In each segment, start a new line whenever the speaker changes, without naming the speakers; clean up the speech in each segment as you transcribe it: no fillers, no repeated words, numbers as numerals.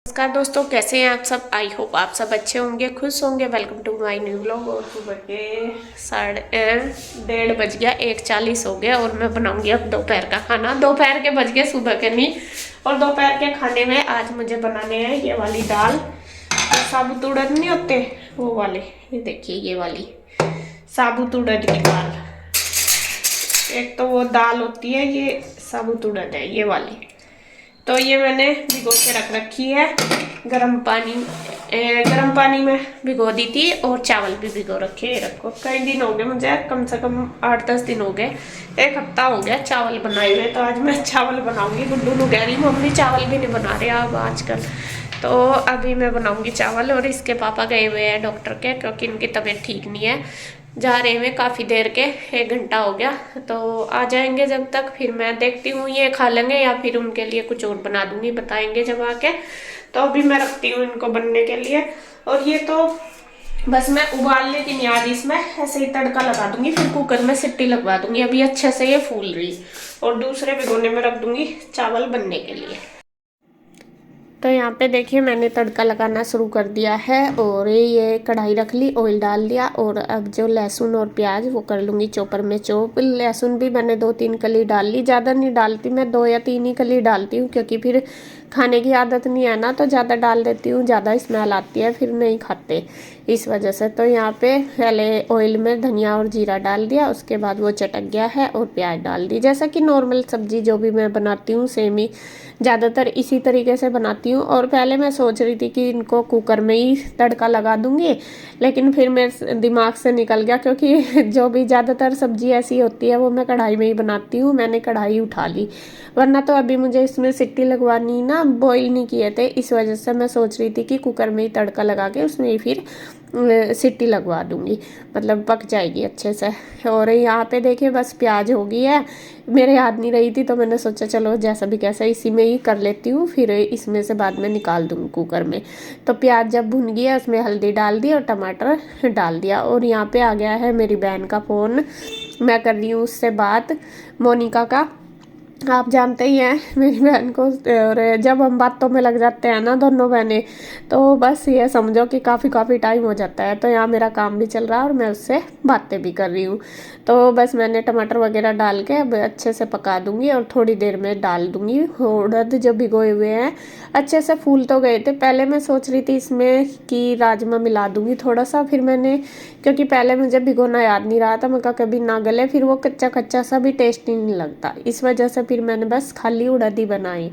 नमस्कार दोस्तों, कैसे हैं आप सब। आई होप आप सब अच्छे होंगे, खुश होंगे। Welcome to my new vlog. और सुबह के 1:30 बज गया, 1:40 हो गया और मैं बनाऊंगी अब दोपहर का खाना। दोपहर के बज गए, सुबह के नहीं। और दोपहर के खाने में आज मुझे बनाने हैं ये वाली दाल, साबुत उड़द नहीं होते वो वाले। ये देखिए, ये वाली साबुत उड़द की दाल। एक तो वो दाल होती है, ये साबुत उड़द है ये वाली। तो ये मैंने भिगो के रख रखी है गर्म पानी में भिगो दी थी। और चावल भी भिगो रखे रखो। कई दिन हो गए मुझे, कम से कम 8-10 दिन हो गए, एक हफ्ता हो गया चावल बनाए हुए। तो आज मैं चावल बनाऊंगी। गुड्डू नु कह रही मम्मी चावल भी नहीं बना रहे अब आजकल। तो अभी मैं बनाऊंगी चावल। और इसके पापा गए हुए हैं डॉक्टर के, क्योंकि इनकी तबीयत ठीक नहीं है। जा रहे हैं काफ़ी देर के, 1 घंटा हो गया। तो आ जाएंगे जब तक, फिर मैं देखती हूँ ये खा लेंगे या फिर उनके लिए कुछ और बना दूंगी, बताएंगे जब आके। तो अभी मैं रखती हूँ इनको बनने के लिए। और ये तो बस मैं उबालने की नहीं, आज इसमें ऐसे ही तड़का लगा दूंगी, फिर कुकर में सीटी लगवा दूंगी। अभी अच्छे से ये फूल रही और दूसरे भिगोने में रख दूंगी चावल बनने के लिए। तो यहाँ पे देखिए मैंने तड़का लगाना शुरू कर दिया है। और ये कढ़ाई रख ली, ऑयल डाल दिया। और अब जो लहसुन और प्याज वो कर लूँगी चॉपर में चॉप। लहसुन भी मैंने 2-3 कली डाल ली, ज़्यादा नहीं डालती मैं, 2 या 3 ही कली डालती हूँ, क्योंकि फिर खाने की आदत नहीं है ना, तो ज़्यादा डाल देती हूँ, ज़्यादा स्मेल आती है, फिर नहीं खाते इस वजह से। तो यहाँ पे पहले ऑयल में धनिया और जीरा डाल दिया, उसके बाद वो चटक गया है और प्याज डाल दी। जैसा कि नॉर्मल सब्जी जो भी मैं बनाती हूँ सेम ही ज़्यादातर इसी तरीके से बनाती हूँ। और पहले मैं सोच रही थी कि इनको कुकर में ही तड़का लगा दूँगी, लेकिन फिर मेरे दिमाग से निकल गया, क्योंकि जो भी ज़्यादातर सब्जी ऐसी होती है वो मैं कढ़ाई में ही बनाती हूँ। मैंने कढ़ाई उठा ली, वरना तो अभी मुझे इसमें सीटी लगवानी ना, बॉईल नहीं किए थे, इस वजह से मैं सोच रही थी कि कुकर में ही तड़का लगा के उसमें ही फिर सीटी लगवा दूंगी, मतलब पक जाएगी अच्छे से। और यहाँ पे देखिए बस प्याज हो गई है, मेरे याद नहीं रही थी, तो मैंने सोचा चलो जैसा भी कैसा इसी में ही कर लेती हूँ, फिर इसमें से बाद में निकाल दूँगी कुकर में। तो प्याज जब भुन गया उसमें हल्दी डाल दी और टमाटर डाल दिया। और यहाँ पे आ गया है मेरी बहन का फ़ोन, मैं कर रही हूँ उससे बात, मोनिका का। आप जानते ही हैं मेरी बहन को। और जब हम बातों में लग जाते हैं ना दोनों बहनें, तो बस ये समझो कि काफ़ी टाइम हो जाता है। तो यहाँ मेरा काम भी चल रहा है और मैं उससे बातें भी कर रही हूँ। तो बस मैंने टमाटर वगैरह डाल के अब अच्छे से पका दूंगी और थोड़ी देर में डाल दूंगी उड़द जो भिगोए हुए हैं। अच्छे से फूल तो गए थे, पहले मैं सोच रही थी इसमें कि राजमा मिला दूंगी थोड़ा सा, फिर मैंने, क्योंकि पहले मुझे भिगोना याद नहीं रहा था, मैं कहा कभी ना गले, फिर वो कच्चा कच्चा सा भी टेस्टी नहीं लगता, इस वजह से फिर मैंने बस खाली उड़द ही बनाई।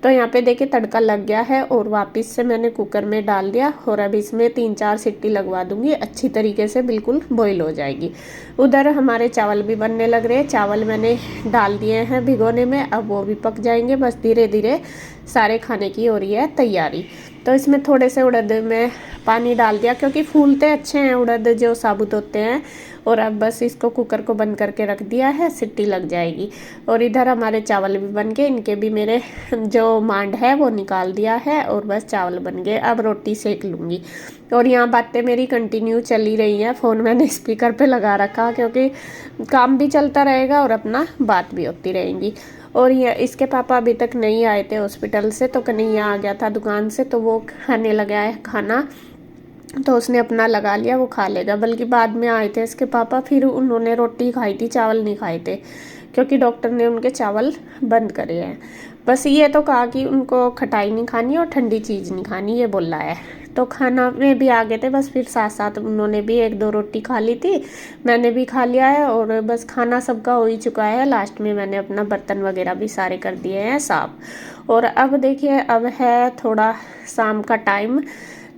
तो यहाँ पे देखिए तड़का लग गया है और वापस से मैंने कुकर में डाल दिया। और अब इसमें 3-4 सीटी लगवा दूंगी, अच्छी तरीके से बिल्कुल बॉईल हो जाएगी। उधर हमारे चावल भी बनने लग रहे हैं, चावल मैंने डाल दिए हैं भिगोने में, अब वो भी पक जाएंगे। बस धीरे धीरे सारे खाने की हो रही है तैयारी। तो इसमें थोड़े से उड़द में पानी डाल दिया, क्योंकि फूलते अच्छे हैं उड़द जो साबुत होते हैं। और अब बस इसको कुकर को बंद करके रख दिया है, सीटी लग जाएगी। और इधर हमारे चावल भी बन गए, इनके भी मैंने जो मांड है वो निकाल दिया है और बस चावल बन गए। अब रोटी सेक लूँगी। और यहाँ बातें मेरी कंटिन्यू चली रही हैं, फ़ोन मैंने स्पीकर पे लगा रखा, क्योंकि काम भी चलता रहेगा और अपना बात भी होती रहेंगी। और ये इसके पापा अभी तक नहीं आए थे हॉस्पिटल से, तो कन्हैया आ गया था दुकान से, तो वो खाने लगा है खाना, तो उसने अपना लगा लिया, वो खा लेगा। बल्कि बाद में आए थे इसके पापा, फिर उन्होंने रोटी खाई थी, चावल नहीं खाए थे, क्योंकि डॉक्टर ने उनके चावल बंद करे हैं। बस ये तो कहा कि उनको खटाई नहीं खानी और ठंडी चीज़ नहीं खानी, ये बोला है। तो खाना में भी आ गए थे, बस फिर साथ साथ उन्होंने भी 1-2 रोटी खा ली थी, मैंने भी खा लिया है। और बस खाना सबका हो ही चुका है। लास्ट में मैंने अपना बर्तन वगैरह भी सारे कर दिए हैं साफ। और अब देखिए अब है थोड़ा शाम का टाइम,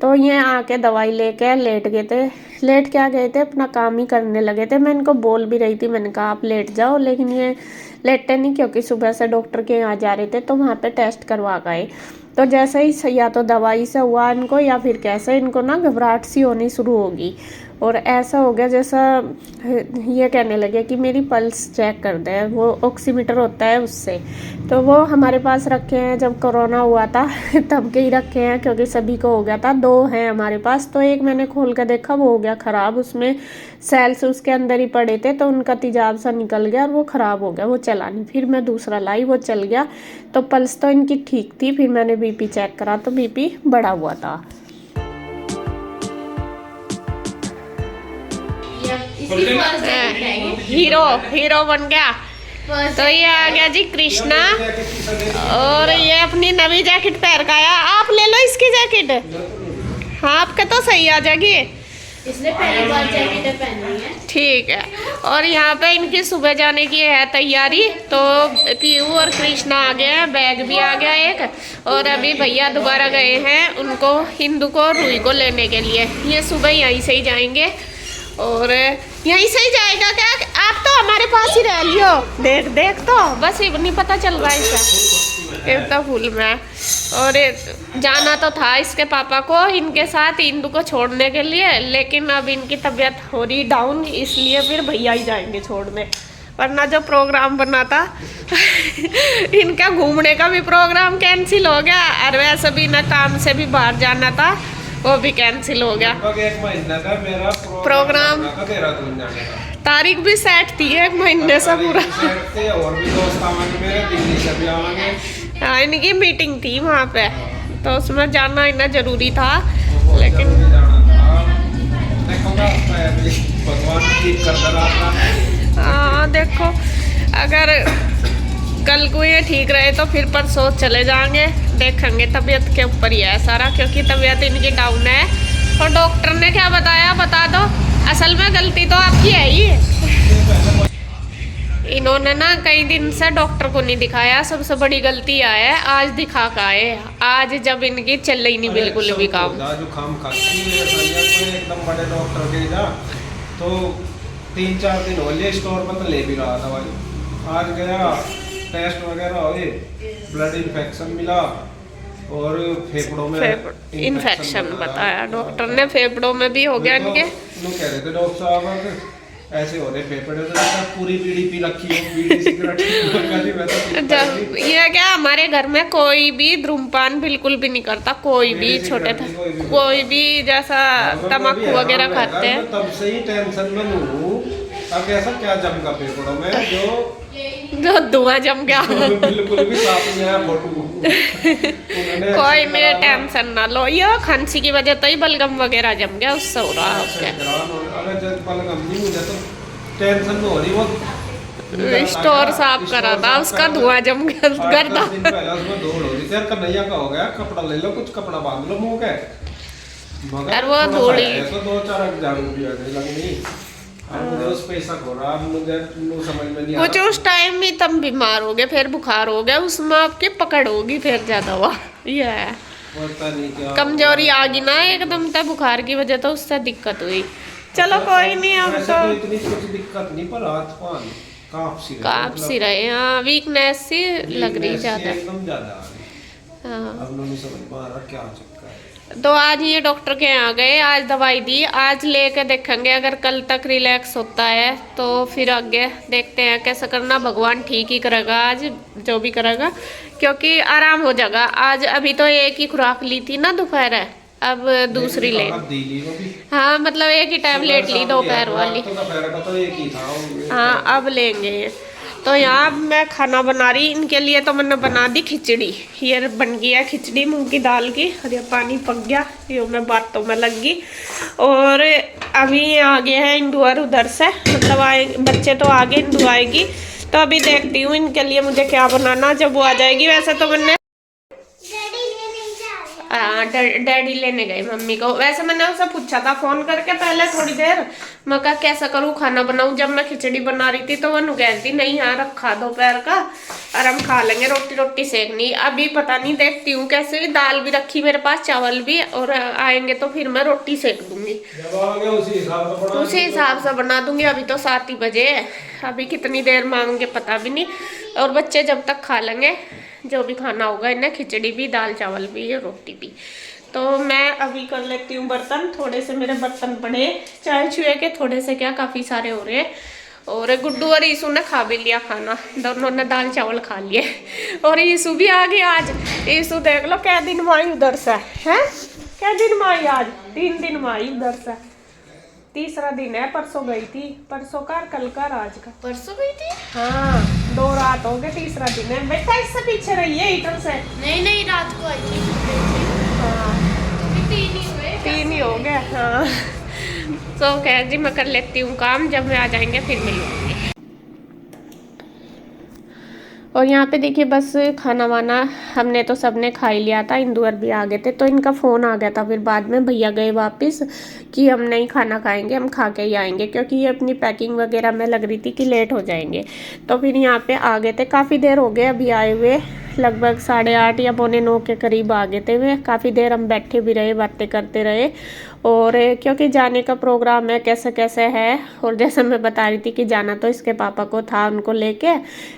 तो ये आके दवाई लेके लेट गए थे। लेट क्या गए थे, अपना काम ही करने लगे थे। मैं इनको बोल भी रही थी, मैंने कहा आप लेट जाओ, लेकिन ये लेटे नहीं, क्योंकि सुबह से डॉक्टर के यहाँ जा रहे थे, तो वहाँ पे टेस्ट करवा गए। तो जैसे ही या तो दवाई से हुआ इनको, या फिर कैसे इनको ना घबराहट सी होनी शुरू होगी। और ऐसा हो गया जैसा ये कहने लगे कि मेरी पल्स चेक कर दे, वो ऑक्सीमीटर होता है उससे। तो वो हमारे पास रखे हैं, जब कोरोना हुआ था तब के ही रखे हैं, क्योंकि सभी को हो गया था। 2 हैं हमारे पास, तो एक मैंने खोल कर देखा वो हो गया ख़राब, उसमें सेल्स उसके अंदर ही पड़े थे, तो उनका तेजाब सा निकल गया और वो ख़राब हो गया, वो चला नहीं। फिर मैं दूसरा लाई, वो चल गया। तो पल्स तो इनकी ठीक थी। फिर मैंने बीपी चेक करा तो बीपी बढ़ा हुआ था। हीरो हीरो बन गया। तो ये आ गया जी कृष्णा, और ये अपनी नवी जैकेट पहन का आया। आप ले लो इसकी जैकेट, हाँ आपके तो सही आ जाएगी,
इसने पहली बार जैकेट पहनी है।
ठीक है। और यहाँ पे इनकी सुबह जाने की है तैयारी। तो पीयू और कृष्णा आ गए हैं, बैग भी आ गया एक। और अभी भैया दोबारा गए हैं उनको, हिंदू को रूही को लेने के लिए। ये सुबह यहीं से ही जाएंगे, और यहीं से ही जाएगा क्या? आप तो हमारे पास ही रह लियो, देख देख तो बस नहीं पता चल रहा है इसका इतना फूल में। और जाना तो था इसके पापा को इनके साथ इंदू को छोड़ने के लिए, लेकिन अब इनकी तबीयत हो रही डाउन, इसलिए फिर भैया ही जाएंगे छोड़ने। वरना जो प्रोग्राम बना था इनका घूमने का भी प्रोग्राम कैंसिल हो गया, और वैसे भी ना काम से भी बाहर जाना था, वो भी कैंसिल हो गया।
1 महीना का मेरा
प्रोग्राम तारीख भी सेट थी 1 महीने से पूरा।
और भी दोस्त आवेंगे मेरे, दिल्ली से भी आवेंगे।
हाँ, इनकी मीटिंग थी वहाँ पे, तो उसमें जाना इतना जरूरी था, लेकिन
भगवान ठीक कर रहा।
हाँ देखो, अगर कल को ये ठीक रहे तो फिर परसों चले जाएंगे, देखेंगे। तबीयत के ऊपर ही है सारा, क्योंकि तबीयत इनकी डाउन है। और डॉक्टर ने क्या बताया बता दो, असल में गलती तो आपकी है ही। इन्होंने ना कई दिन से डॉक्टर को नहीं दिखाया, सबसे बड़ी गलती है। आज दिखा का आए, आज जब इनकी चल रही नहीं बिल्कुल भी काम।
जो काम खाती है एकदम बड़े डॉक्टर के जा, तो 3-4 दिन हो गए स्टोर पर तो ले भी रहा दवाई। आज गया, टेस्ट वगैरह हुए, ब्लड इन्फेक्शन मिला और फेफड़ों में
इन्फेक्शन बताया डॉक्टर ने, फेफड़ों में भी हो गया इनके।
लोग कह रहे थे डॉक्टर साहब ऐसे हो रहे फेफड़े, तो पूरी बीड़ी पी रखी है, बीड़ी सिगरेट।
जब ये क्या, हमारे घर में कोई भी धूम्रपान बिल्कुल भी नहीं करता, कोई भी छोटे था, कोई भी जैसा तम्बाकू वगैरह खाते हैं।
तब से ही टेंशन में हूँ। अब ऐसा क्या जम का फेफड़ों में
जो धुआं जम गया
बिल्कुल भी साफ नहीं आया फोटो।
कोई नहीं टेंशन ना लो, ये खांसी की वजह तो ही बलगम वगैरह जम गया, उससे हो रहा है।
अगर जब बलगम नहीं मुझे तो टेंशन में हो रही, वो
स्टोर साफ करा था, उसका धुआं जम गया गर्दा।
उसमें दौड़ हो रही थी, कन्हैया का हो गया, कपड़ा ले लो, कुछ कपड़ा बांध लो मुंह के,
और वो थोड़ी
2-4 हजार रुपया लगनी। मुझे उस पैसा हो रहा, मुझे समझ में नहीं आ
कुछ उस टाइम में तब बीमार हो गए, फिर बुखार हो गया, उसमें आपकी पकड़ होगी, फिर ज्यादा हुआ। ये कमजोरी आ गई ना एकदम तब बुखार की वजह, तो उससे दिक्कत हुई। चलो कोई नहीं, अब तो
इतनी कुछ दिक्कत नहीं, पर हाथ पान
कांप सी रहे, हाँ वीकनेस सी लग रही ज्यादा,
एकदम ज्यादा आ रही।
हाँ
अब नहीं समझ पा रहा क्या चक्कर है।
तो आज ये डॉक्टर के यहाँ गए, आज दवाई दी, आज लेके देखेंगे। अगर कल तक रिलैक्स होता है तो फिर आगे देखते हैं कैसा करना, भगवान ठीक ही करेगा आज जो भी करेगा, क्योंकि आराम हो जाएगा आज। अभी तो एक ही खुराक ली थी ना दोपहर, अब दूसरी ले, हाँ मतलब एक ही टैबलेट ली दोपहर वाली, हाँ अब लेंगे। तो यहाँ मैं खाना बना रही इनके लिए, तो मैंने बना दी खिचड़ी। ये बन गई है खिचड़ी मूंग की दाल की, और ये पानी पक गया, ये मैं बातों में लग गई। और अभी ये आ गए हैं इंदू उधर से, मतलब आए बच्चे तो आगे, इंदू आएगी। तो अभी देखती हूँ इनके लिए मुझे क्या बनाना, जब वो आ जाएगी। वैसे तो मैंने डैडी लेने गए मम्मी को, वैसे मैंने उससे पूछा था फोन करके पहले थोड़ी देर, मैं कहा कैसा करूँ खाना बनाऊँ। जब मैं खिचड़ी बना रही थी तो वो कहती नहीं यहाँ रखा दोपहर का, और हम खा लेंगे, रोटी सेकनी। अभी पता नहीं, देखती हूँ कैसे, दाल भी रखी मेरे पास, चावल भी, और आएंगे तो फिर मैं रोटी सेक दूंगी, उसी हिसाब से बना दूंगी। अभी तो 7 ही बजे है, अभी कितनी देर मांगेंगे पता भी नहीं। और बच्चे जब तक खा लेंगे जो भी खाना होगा इन्हें, खिचड़ी भी, दाल चावल भी, रोटी भी। तो मैं अभी कर लेती हूँ बर्तन, थोड़े से मेरे बर्तन पड़े चाय चुए के, थोड़े से क्या काफ़ी सारे हो रहे हैं। और गुड्डू और ईसू ने खा भी लिया खाना, दोनों ने दाल चावल खा लिए। और ईसू भी आ गया आज। ईसू देख लो क्या दिन माई उधर से है, क्या दिन माई आज 3 दिन माई उधर से, तीसरा दिन है। परसों गई थी, परसों का कल का आज का।
परसों गई थी?
हाँ 2 रात हो गए, तीसरा दिन है। बेटा इससे पीछे रही है हीटर से।
नहीं रात को आई थी।
हाँ
तो भी 3 ही हुए।
3 ही हो गए। हाँ तो कह जी मैं कर लेती हूँ काम, जब मैं आ जाएंगे फिर मिलूंगी। और यहाँ पे देखिए बस खाना वाना हमने तो सबने खा ही लिया था, इंदुअर भी आ गए थे। तो इनका फ़ोन आ गया था फिर बाद में, भैया गए वापस कि हम नहीं खाना खाएंगे, हम खा के ही आएंगे, क्योंकि ये अपनी पैकिंग वगैरह में लग रही थी कि लेट हो जाएंगे। तो फिर यहाँ पे आ गए थे, काफ़ी देर हो गए अभी आए हुए, लगभग 8:30 या 8:45 के करीब आ गए थे वे। काफ़ी देर हम बैठे भी रहे, बातें करते रहे। और क्योंकि जाने का प्रोग्राम है कैसे कैसे है, और जैसे मैं बता रही थी कि जाना तो इसके पापा को था उनको लेके,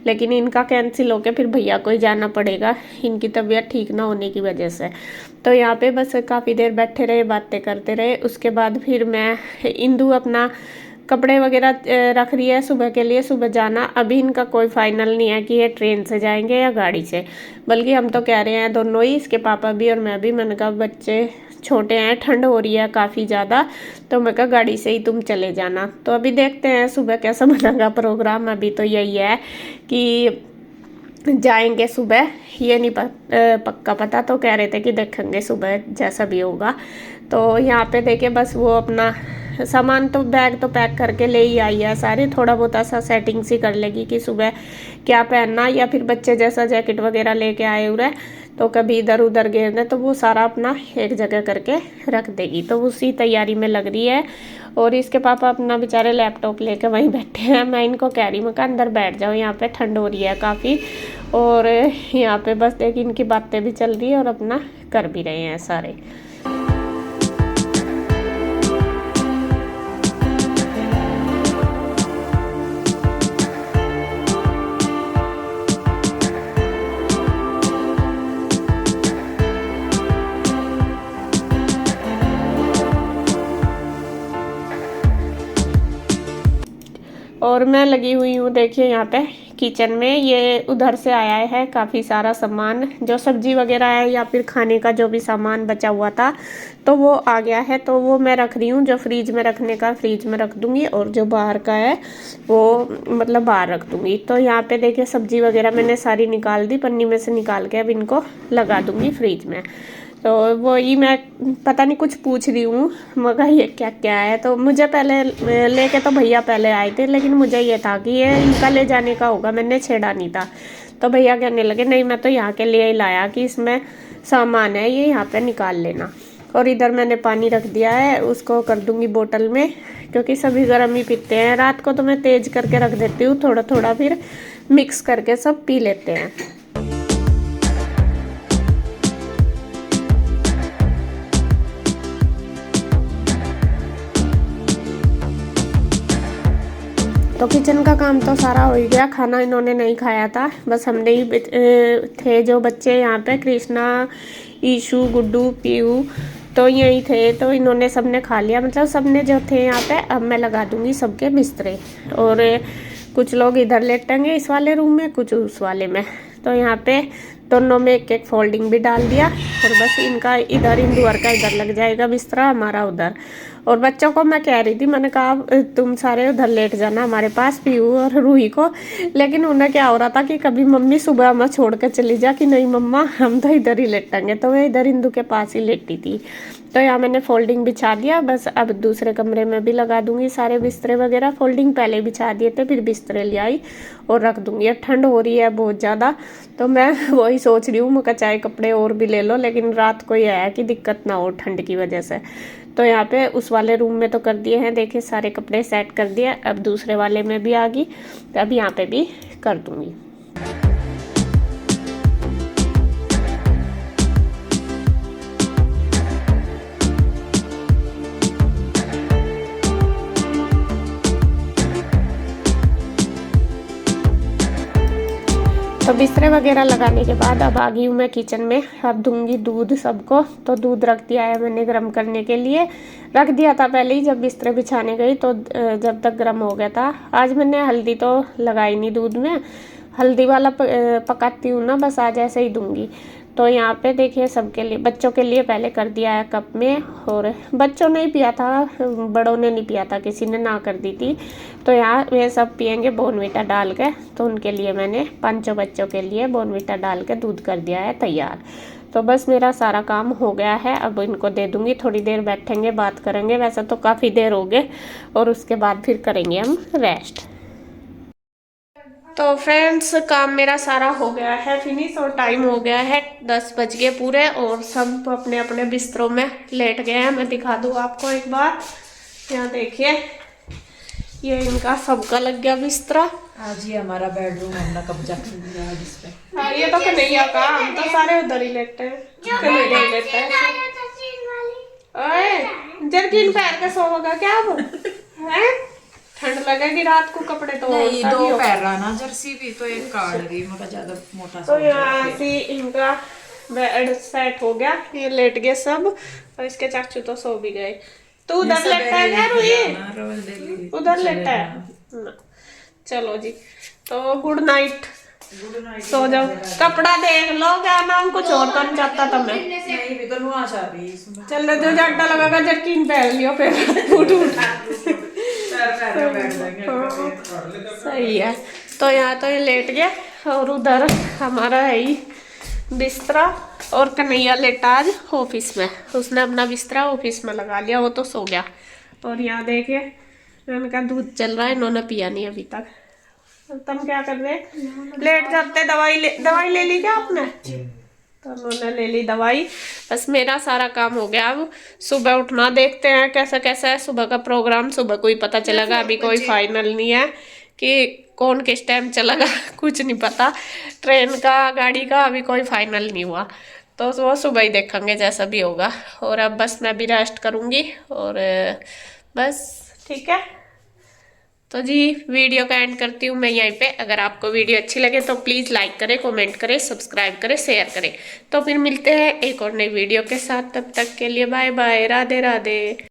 लेकिन इनका कैंसिल होके फिर भैया को ही जाना पड़ेगा, इनकी तबीयत ठीक ना होने की वजह से। तो यहाँ पे बस काफ़ी देर बैठे रहे, बातें करते रहे। उसके बाद फिर मैं, इंदू अपना कपड़े वगैरह रख रही है सुबह के लिए, सुबह जाना। अभी इनका कोई फाइनल नहीं है कि ये ट्रेन से जाएंगे या गाड़ी से, बल्कि हम तो कह रहे हैं दोनों ही, इसके पापा भी और मैं भी। मैंने कहा बच्चे छोटे हैं, ठंड हो रही है काफ़ी ज़्यादा, तो मैं कहा गाड़ी से ही तुम चले जाना। तो अभी देखते हैं सुबह कैसा बनेगा प्रोग्राम। अभी तो यही है कि जाएंगे सुबह, ये नहीं पक्का पता, तो कह रहे थे कि देखेंगे सुबह जैसा भी होगा। तो यहाँ पे देखे बस वो अपना सामान तो बैग तो पैक करके ले ही आई है सारे, थोड़ा बहुत ऐसा सेटिंग सी कर लेगी कि सुबह क्या पहनना, या फिर बच्चे जैसा जैकेट वगैरह लेके आए हुए तो कभी इधर उधर गिरने, तो वो सारा अपना एक जगह करके रख देगी। तो उसी तैयारी में लग रही है। और इसके पापा अपना बेचारे लैपटॉप लेके वहीं बैठे हैं। मैं इनको कह रही हूँ कि अंदर बैठ जाओ, यहाँ पे ठंड हो रही है काफ़ी। और यहाँ पे बस देखिए इनकी बातें भी चल रही है और अपना कर भी रहे हैं सारे। और मैं लगी हुई हूँ देखिए यहाँ पे किचन में। ये उधर से आया है काफ़ी सारा सामान, जो सब्जी वगैरह है या फिर खाने का जो भी सामान बचा हुआ था तो वो आ गया है। तो वो मैं रख रही हूँ, जो फ्रीज में रखने का फ्रीज में रख दूँगी, और जो बाहर का है वो मतलब बाहर रख दूँगी। तो यहाँ पे देखिए सब्जी वगैरह मैंने सारी निकाल दी, पन्नी में से निकाल के अब इनको लगा दूँगी फ्रीज में। तो वही मैं पता नहीं कुछ पूछ रही हूँ, मगर ये क्या क्या है। तो मुझे पहले लेके तो भैया पहले आए थे, लेकिन मुझे ये था कि ये इनका ले जाने का होगा, मैंने छेड़ा नहीं था। तो भैया कहने लगे नहीं मैं तो यहाँ के लिए ही लाया कि इसमें सामान है, ये यहाँ पे निकाल लेना। और इधर मैंने पानी रख दिया है, उसको कर दूँगी बोतल में, क्योंकि सभी गर्म ही पीते हैं। रात को तो मैं तेज़ करके रख देती हूँ थोड़ा थोड़ा, फिर मिक्स करके सब पी लेते हैं। तो किचन का काम तो सारा हो ही गया। खाना इन्होंने नहीं खाया था, बस हमने ही थे जो बच्चे यहाँ पे, कृष्णा, ईशु, गुड्डू, पीयू, तो यही थे। तो इन्होंने सबने खा लिया, मतलब सबने जो थे यहाँ पे। अब मैं लगा दूँगी सबके बिस्तरे, और कुछ लोग इधर लेटेंगे इस वाले रूम में, कुछ उस वाले में। तो यहाँ पे दोनों में एक एक फोल्डिंग भी डाल दिया, और बस इनका इधर इंदुअर का इधर लग जाएगा बिस्तरा, हमारा उधर। और बच्चों को मैं कह रही थी, मैंने कहा तुम सारे उधर लेट जाना हमारे पास, पीयू और रूही को। लेकिन उन्हें क्या हो रहा था कि कभी मम्मी सुबह मैं छोड़ कर चली जा, कि नहीं मम्मा हम तो इधर ही लेटेंगे। तो मैं इधर इंदु के पास ही लेटी थी। तो यहाँ मैंने फोल्डिंग बिछा दिया, बस अब दूसरे कमरे में भी लगा दूंगी सारे बिस्तरे वगैरह। फोल्डिंग पहले बिछा दिए थे, फिर बिस्तरे ले आई और रख दूंगी। अब ठंड हो रही है बहुत ज़्यादा, तो मैं वही सोच रही हूँ मैं चाहे कपड़े और भी ले लो, लेकिन रात को ये है कि दिक्कत ना हो ठंड की वजह से। तो यहाँ पे उस वाले रूम में तो कर दिए हैं, देखिए सारे कपड़े सेट कर दिए। अब दूसरे वाले में भी आ गई, तो अब यहाँ पे भी कर दूंगी। तो बिस्तर वगैरह लगाने के बाद अब आ गई हूँ मैं किचन में। अब दूंगी दूध सबको। तो दूध रख दिया है मैंने गर्म करने के लिए। रख दिया था पहले ही जब बिस्तर बिछाने गई, तो जब तक गर्म हो गया था। आज मैंने हल्दी तो लगाई नहीं दूध में, हल्दी वाला पकाती हूँ ना, बस आज ऐसे ही दूंगी। तो यहाँ पे देखिए सबके लिए, बच्चों के लिए पहले कर दिया है कप में, और बच्चों ने ही पिया था, बड़ों ने नहीं पिया था, किसी ने ना कर दी थी। तो यहाँ वे सब पियेंगे बॉर्नवीटा डाल के। तो उनके लिए मैंने 5 बच्चों के लिए बॉर्नवीटा डाल के दूध कर दिया है तैयार। तो बस मेरा सारा काम हो गया है, अब इनको दे दूँगी। थोड़ी देर बैठेंगे, बात करेंगे, वैसे तो काफ़ी देर हो गए, और उसके बाद फिर करेंगे हम रेस्ट। तो फ्रेंड्स काम मेरा सारा हो गया है फिनिश, और टाइम हो गया है 10 बज गए पूरे, और सब अपने अपने बिस्तरों में लेट गए हैं। मैं दिखा दूँ आपको एक बार, यहाँ देखिए ये इनका सबका लग गया बिस्तरा।
आज ये हमारा बेडरूम हमने कब्जा कर लिया है इस पे।
हाँ, ये तो कन्हैया का, हम तो सारे उधर ही लेटे हैं, कन्हैया ही लेटा है। ओए जर्किन पहन के सोओगा क्या अब? हैं? ठंड लगेगी रात को, कपड़े तो
नहीं, 2 पैर रहा ना जर्सी भी, तो एक काट रही मगर ज्यादा मोटा
तो यहाँ से इनका बेड सेट हो गया, ये लेट गए सब, और इसके चाचू तो सो भी गए। तो उधर लेटा है क्या रुई? उधर लेटा है ना। चलो जी, तो गुड नाइट, सो जाओ। कपड़ा देख लो, क्या नाम कुछ और तो नहीं चाहता था मैं।
नहीं भी तो नुआ चाह रही है।
चल जो जड्डा लगाकर जर्किन पहन लियो, फिर उठ सही है। तो यहाँ तो ये लेट गया, और उधर हमारा है ही बिस्तरा, और कन्हैया लेटा आज ऑफिस में, उसने अपना बिस्तरा ऑफिस में लगा लिया, वो तो सो गया। और यहाँ देखिए इनका दूध चल रहा है, इन्होंने पिया नहीं अभी तक। तुम क्या कर रहे? लेट जाते, दवाई ले ली क्या आपने? तो उन्होंने ले ली दवाई। बस मेरा सारा काम हो गया, अब सुबह उठना, देखते हैं कैसा कैसा है सुबह का प्रोग्राम। सुबह को ही पता चलेगा, अभी कोई फाइनल नहीं है कि कौन किस टाइम चलेगा, कुछ नहीं पता। ट्रेन का, गाड़ी का अभी कोई फाइनल नहीं हुआ, तो वो सुबह ही देखेंगे जैसा भी होगा। और अब बस मैं भी रेस्ट करूँगी, और बस ठीक है। तो जी वीडियो का एंड करती हूँ मैं यहीं पे। अगर आपको वीडियो अच्छी लगे तो प्लीज़ लाइक करें, कमेंट करें, सब्सक्राइब करें, शेयर करें। तो फिर मिलते हैं एक और नई वीडियो के साथ, तब तक के लिए बाय बाय, राधे राधे।